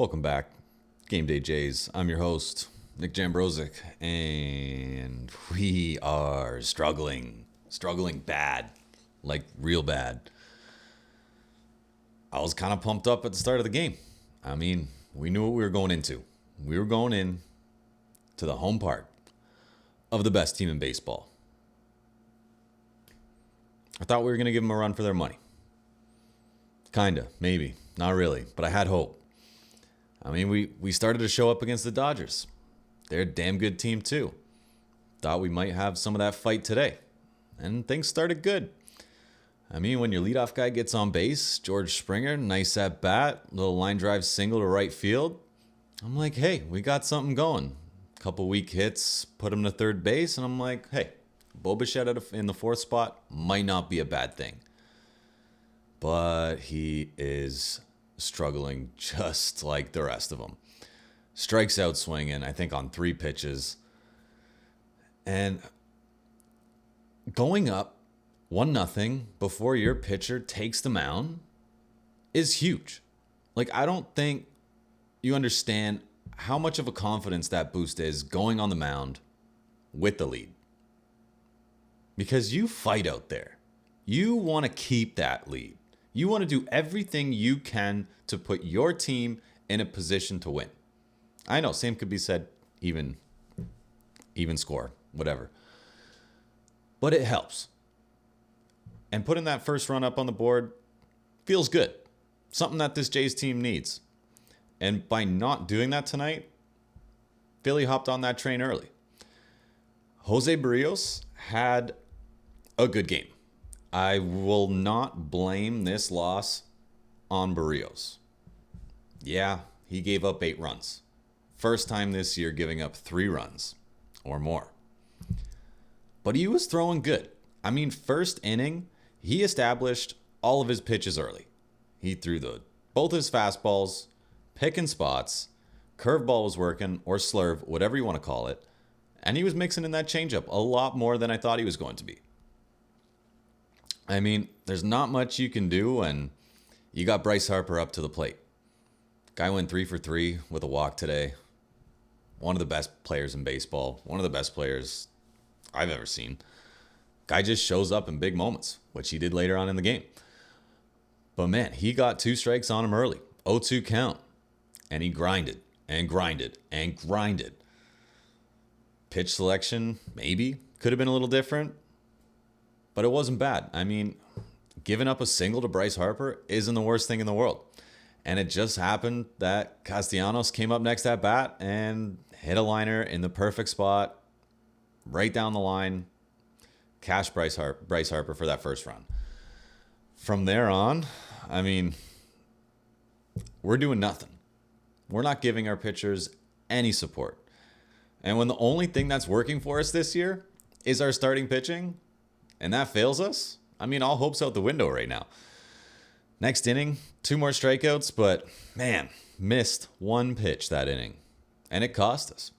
Welcome back, Game Day Jays. I'm your host, Nick Jambrozik, and we are struggling bad, like real bad. I was kind of pumped up at the start of the game. I mean, we knew what we were going into. We were going in to the home park of the best team in baseball. I thought we were going to give them a run for their money. Kinda, maybe, not really, but I had hope. I mean, we started to show up against the Dodgers. They're a damn good team too. Thought we might have some of that fight today. And things started good. I mean, when your leadoff guy gets on base, George Springer, nice at bat, little line drive single to right field. I'm like, hey, we got something going. Couple weak hits, put him to third base, and I'm like, hey, Bo Bichette in the fourth spot might not be a bad thing. But he is struggling just like the rest of them. Strikes out swinging, I think, on 3 pitches. And going up 1-0 before your pitcher takes the mound is huge. Like, I don't think you understand how much of a confidence that boost is going on the mound with the lead. Because you fight out there. You want to keep that lead. You want to do everything you can to put your team in a position to win. I know, same could be said, even score, whatever. But it helps. And putting that first run up on the board feels good. Something that this Jays team needs. And by not doing that tonight, Philly hopped on that train early. Jose Barrios had a good game. I will not blame this loss on Barrios. Yeah, he gave up 8 runs. First time this year giving up 3 runs or more. But he was throwing good. I mean, first inning, he established all of his pitches early. He threw both his fastballs, picking spots, curveball was working, or slurve, whatever you want to call it. And he was mixing in that changeup a lot more than I thought he was going to be. I mean, there's not much you can do when you got Bryce Harper up to the plate. Guy went 3 for 3 with a walk today. One of the best players in baseball. One of the best players I've ever seen. Guy just shows up in big moments, which he did later on in the game. But man, he got 2 strikes on him early. 0-2 count. And he grinded and grinded and grinded. Pitch selection, maybe, could have been a little different. But it wasn't bad. I mean, giving up a single to Bryce Harper isn't the worst thing in the world. And it just happened that Castellanos came up next at bat and hit a liner in the perfect spot, right down the line, cashed Bryce Harper for that first run. From there on, I mean, we're doing nothing. We're not giving our pitchers any support. And when the only thing that's working for us this year is our starting pitching, and that fails us, I mean, all hope's out the window right now. Next inning, 2 more strikeouts, but man, missed 1 pitch that inning. And it cost us.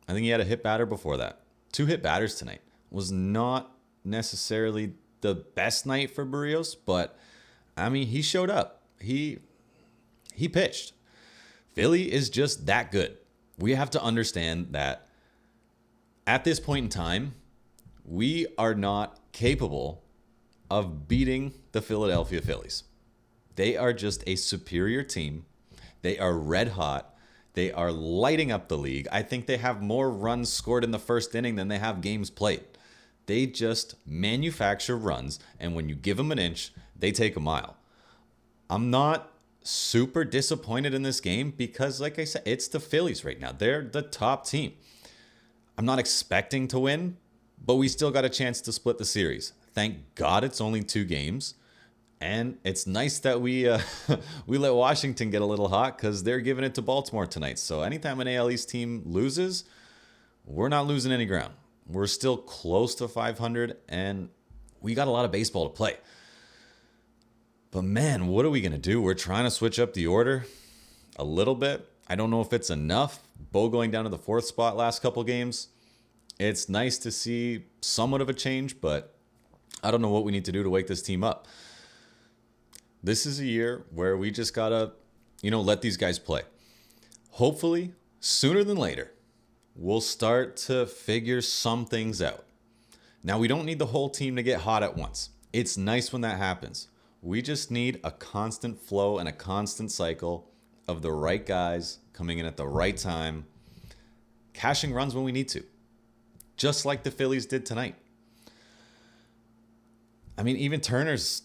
I think he had a hit batter before that. 2 hit batters tonight. Was not necessarily the best night for Barrios, but I mean, he showed up. He pitched. Philly is just that good. We have to understand that at this point in time, we are not capable of beating the Philadelphia Phillies. They are just a superior team. They are red hot. They are lighting up the league. I think they have more runs scored in the first inning than they have games played. They just manufacture runs, and when you give them an inch, they take a mile. I'm not super disappointed in this game because, like I said, it's the Phillies right now. They're the top team. I'm not expecting to win, but we still got a chance to split the series. Thank God it's only 2 games. And it's nice that we let Washington get a little hot because they're giving it to Baltimore tonight. So anytime an AL East team loses, we're not losing any ground. We're still close to 500, and we got a lot of baseball to play. But man, what are we going to do? We're trying to switch up the order a little bit. I don't know if it's enough. Bo going down to the 4th spot last couple games. It's nice to see somewhat of a change, but I don't know what we need to do to wake this team up. This is a year where we just got to, let these guys play. hopefully, sooner than later, we'll start to figure some things out. Now, we don't need the whole team to get hot at once. It's nice when that happens. We just need a constant flow and a constant cycle of the right guys coming in at the right time, cashing runs when we need to, just like the Phillies did tonight. I mean, even Turner's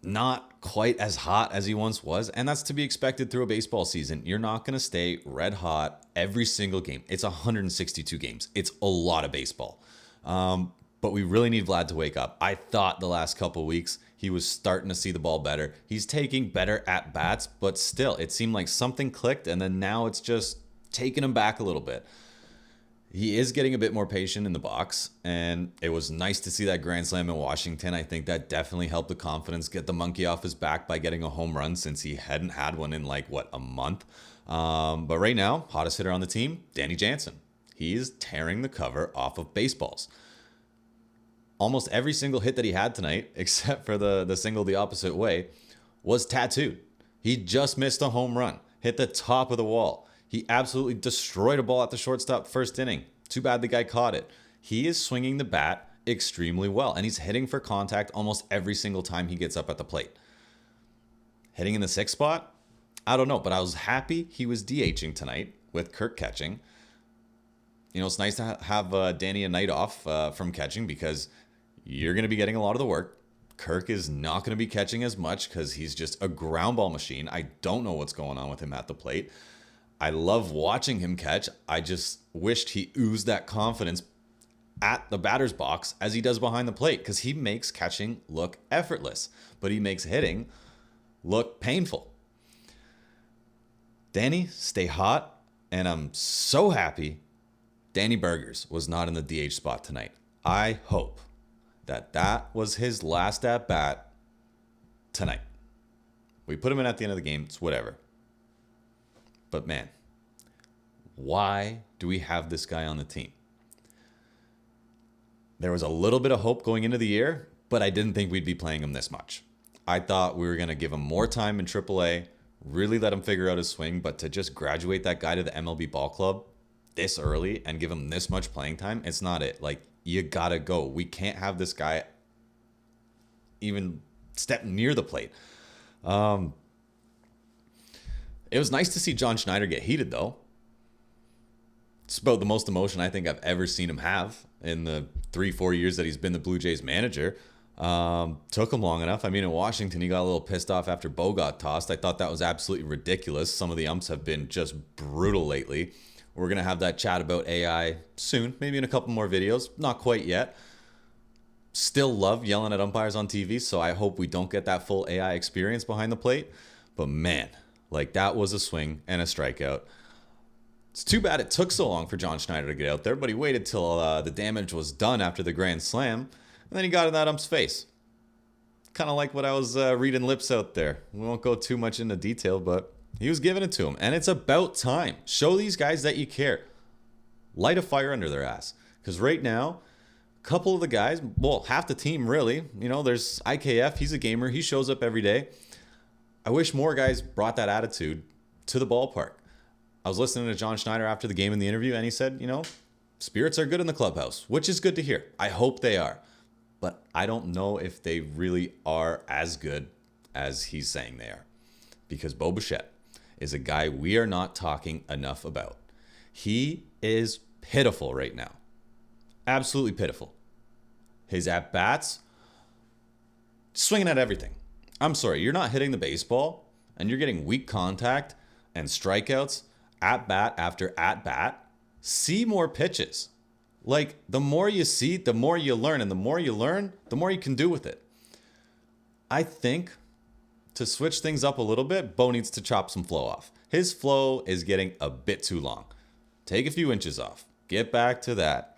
not quite as hot as he once was, and that's to be expected through a baseball season. You're not going to stay red hot every single game. It's 162 games. It's a lot of baseball. But we really need Vlad to wake up. I thought the last couple of weeks he was starting to see the ball better. He's taking better at bats, but still, it seemed like something clicked, and then now it's just taking him back a little bit. He is getting a bit more patient in the box, and it was nice to see that grand slam in Washington. I think that definitely helped the confidence get the monkey off his back by getting a home run, since he hadn't had one in a month. But right now, hottest hitter on the team, Danny Jansen. He is tearing the cover off of baseballs. Almost every single hit that he had tonight, except for the single the opposite way, was tattooed. He just missed a home run, hit the top of the wall. He absolutely destroyed a ball at the shortstop first inning. Too bad the guy caught it. He is swinging the bat extremely well, and he's hitting for contact almost every single time he gets up at the plate. Hitting in the sixth spot? I don't know, but I was happy he was DHing tonight with Kirk catching. You know, it's nice to have Danny a night off from catching, because you're going to be getting a lot of the work. Kirk is not going to be catching as much because he's just a ground ball machine. I don't know what's going on with him at the plate. I love watching him catch. I just wished he oozed that confidence at the batter's box as he does behind the plate, because he makes catching look effortless, but he makes hitting look painful. Danny, stay hot, and I'm so happy Danny Burgers was not in the DH spot tonight. I hope that was his last at-bat tonight. We put him in at the end of the game. It's whatever. But man, why do we have this guy on the team? There was a little bit of hope going into the year, but I didn't think we'd be playing him this much. I thought we were going to give him more time in AAA, really let him figure out his swing, but to just graduate that guy to the MLB ball club this early and give him this much playing time, it's not it. You gotta go. We can't have this guy even step near the plate. It was nice to see John Schneider get heated, though. It's about the most emotion I think I've ever seen him have in the 3-4 years that he's been the Blue Jays manager. Took him long enough. I mean, in Washington, he got a little pissed off after Bo got tossed. I thought that was absolutely ridiculous. Some of the umps have been just brutal lately. We're going to have that chat about AI soon, maybe in a couple more videos. Not quite yet. Still love yelling at umpires on TV, so I hope we don't get that full AI experience behind the plate. But man, that was a swing and a strikeout. It's too bad it took so long for John Schneider to get out there, but he waited till the damage was done after the grand slam, and then he got in that ump's face. Kind of like what I was reading lips out there. We won't go too much into detail, but he was giving it to him, and it's about time. Show these guys that you care. Light a fire under their ass. Because right now, a couple of the guys, well, half the team really, there's IKF, he's a gamer, he shows up every day. I wish more guys brought that attitude to the ballpark. I was listening to John Schneider after the game in the interview, and he said, spirits are good in the clubhouse, which is good to hear. I hope they are. But I don't know if they really are as good as he's saying they are. Because Bo Bichette is a guy we are not talking enough about. He is pitiful right now. Absolutely pitiful. His at-bats, swinging at everything. I'm sorry, you're not hitting the baseball, and you're getting weak contact and strikeouts at-bat after at-bat. See more pitches. The more you see, the more you learn, and the more you learn, the more you can do with it. I think to switch things up a little bit, Bo needs to chop some flow off. His flow is getting a bit too long. Take a few inches off. Get back to that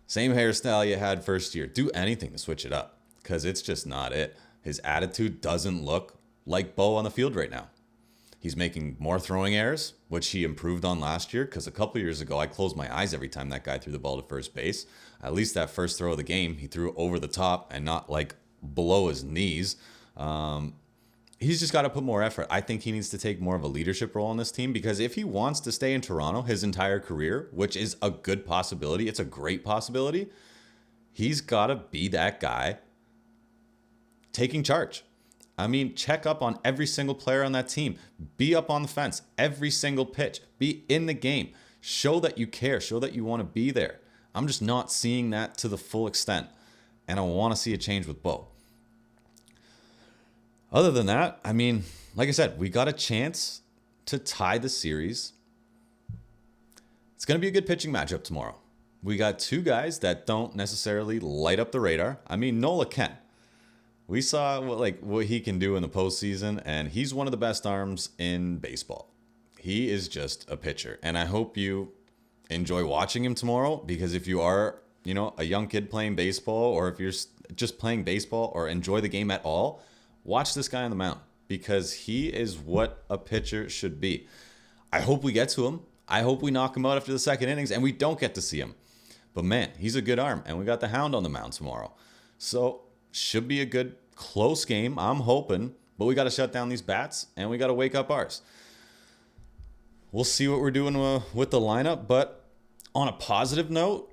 same hairstyle you had first year. Do anything to switch it up, because it's just not it. His attitude doesn't look like Bo on the field right now. He's making more throwing errors, which he improved on last year, because a couple years ago, I closed my eyes every time that guy threw the ball to first base. At least that first throw of the game, he threw over the top and not below his knees. he's just got to put more effort. I think he needs to take more of a leadership role on this team, because if he wants to stay in Toronto his entire career, which is a good possibility, it's a great possibility, he's got to be that guy taking charge. I mean, check up on every single player on that team. Be up on the fence every single pitch. Be in the game. Show that you care. Show that you want to be there. I'm just not seeing that to the full extent, and I want to see a change with Bo. Other than that, I mean, like I said, we got a chance to tie the series. It's going to be a good pitching matchup tomorrow. We got two guys that don't necessarily light up the radar. I mean, Nola can. We saw what he can do in the postseason, and he's one of the best arms in baseball. He is just a pitcher, and I hope you enjoy watching him tomorrow, because if you are, a young kid playing baseball, or if you're just playing baseball or enjoy the game at all, watch this guy on the mound, because he is what a pitcher should be. I hope we get to him. I hope we knock him out after the second innings and we don't get to see him. But man, he's a good arm, and we got the Hound on the mound tomorrow. So should be a good close game, I'm hoping, but we got to shut down these bats and we got to wake up ours. We'll see what we're doing with the lineup, but on a positive note,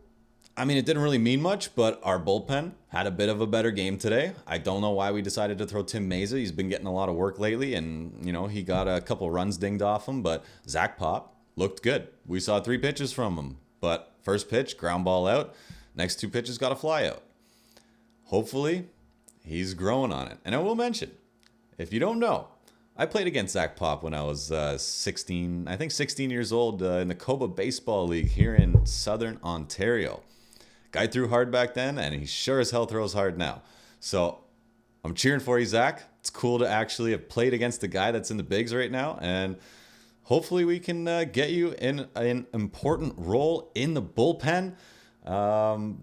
I mean, it didn't really mean much, but our bullpen had a bit of a better game today. I don't know why we decided to throw Tim Meza. He's been getting a lot of work lately, and, he got a couple runs dinged off him, but Zach Pop looked good. We saw 3 pitches from him, but first pitch, ground ball out. Next 2 pitches got a fly out. Hopefully, he's growing on it. And I will mention, if you don't know, I played against Zach Pop when I was 16 years old in the Coba Baseball League here in Southern Ontario. Guy threw hard back then, and he sure as hell throws hard now. So I'm cheering for you, Zach. It's cool to actually have played against the guy that's in the bigs right now, and hopefully we can get you in an important role in the bullpen.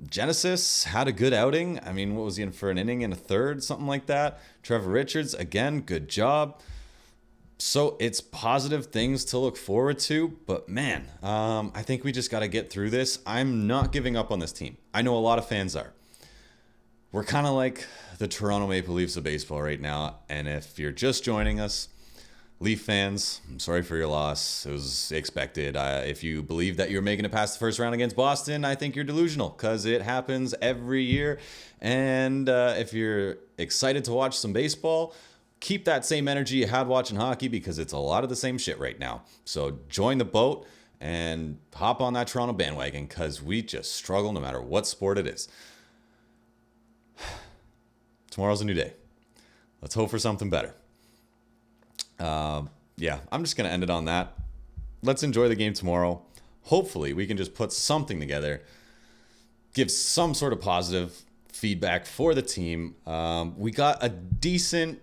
Genesis had a good outing. I mean, what was he in for, an inning and a third, something like that? Trevor Richards, again, good job. So it's positive things to look forward to, but man, I think we just got to get through this. I'm not giving up on this team. I know a lot of fans are. We're kind of like the Toronto Maple Leafs of baseball right now, and if you're just joining us, Leaf fans, I'm sorry for your loss. It was expected. If you believe that you're making it past the first round against Boston, I think you're delusional, because it happens every year. And if you're excited to watch some baseball, keep that same energy you had watching hockey, because it's a lot of the same shit right now. So join the boat and hop on that Toronto bandwagon, because we just struggle no matter what sport it is. Tomorrow's a new day. Let's hope for something better. Yeah, I'm just going to end it on that. Let's enjoy the game tomorrow. Hopefully we can just put something together, give some sort of positive feedback for the team. We got a decent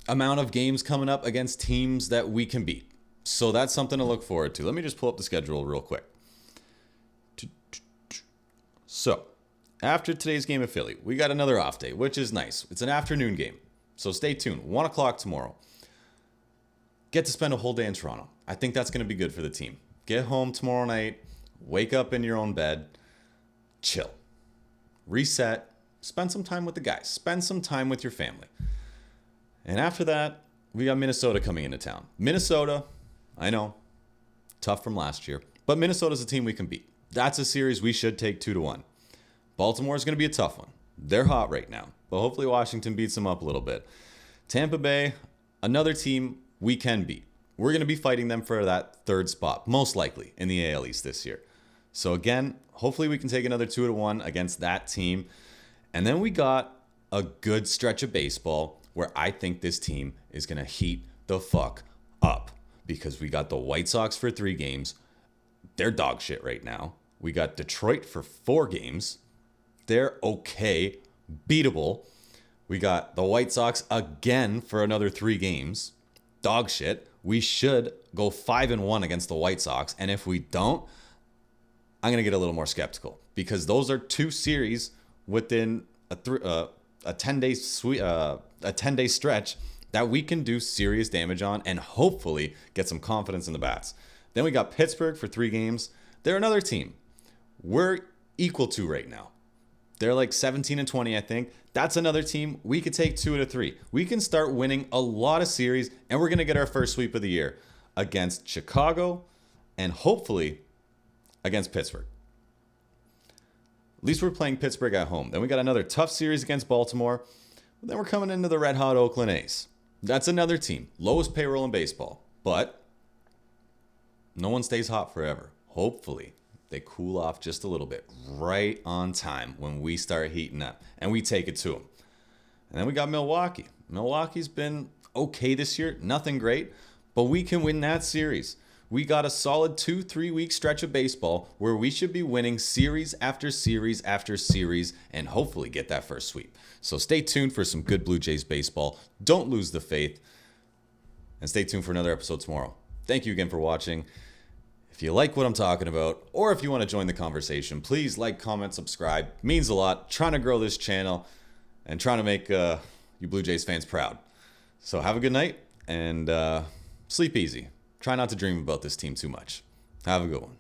amount of games coming up against teams that we can beat. So that's something to look forward to. Let me just pull up the schedule real quick. So after today's game of Philly, we got another off day, which is nice. It's an afternoon game. So stay tuned. 1 o'clock tomorrow. Get to spend a whole day in Toronto. I think that's going to be good for the team. Get home tomorrow night, wake up in your own bed, chill, reset, spend some time with the guys, spend some time with your family. And after that, we got Minnesota coming into town. Minnesota, I know, tough from last year, but Minnesota's a team we can beat. That's a series we should take 2-1. Baltimore's going to be a tough one. They're hot right now, but hopefully Washington beats them up a little bit. Tampa Bay, another team we can beat. We're going to be fighting them for that 3rd spot, most likely, in the AL East this year. So again, hopefully we can take another 2-1 against that team. And then we got a good stretch of baseball where I think this team is going to heat the fuck up, because we got the White Sox for 3 games. They're dog shit right now. We got Detroit for 4 games. They're okay, beatable. We got the White Sox again for another 3 games. Dog shit. We should go 5-1 against the White Sox, and if we don't, I'm gonna get a little more skeptical, because those are 2 series within a 10-day stretch that we can do serious damage on and hopefully get some confidence in the bats. Then we got Pittsburgh for 3 games. They're another team we're equal to right now. They're like 17-20, I think. That's another team we could take 2 out of 3. We can start winning a lot of series, and we're going to get our first sweep of the year against Chicago and hopefully against Pittsburgh. At least we're playing Pittsburgh at home. Then we got another tough series against Baltimore. Then we're coming into the red-hot Oakland A's. That's another team. Lowest payroll in baseball. But no one stays hot forever. Hopefully, they cool off just a little bit right on time when we start heating up. And we take it to them. And then we got Milwaukee. Milwaukee's been okay this year. Nothing great. But we can win that series. We got a solid 2-3 week stretch of baseball where we should be winning series after series after series and hopefully get that first sweep. So stay tuned for some good Blue Jays baseball. Don't lose the faith. And stay tuned for another episode tomorrow. Thank you again for watching. If you like what I'm talking about, or if you want to join the conversation, please like, comment, subscribe. It means a lot. Trying to grow this channel and trying to make you Blue Jays fans proud. So have a good night and sleep easy. Try not to dream about this team too much. Have a good one.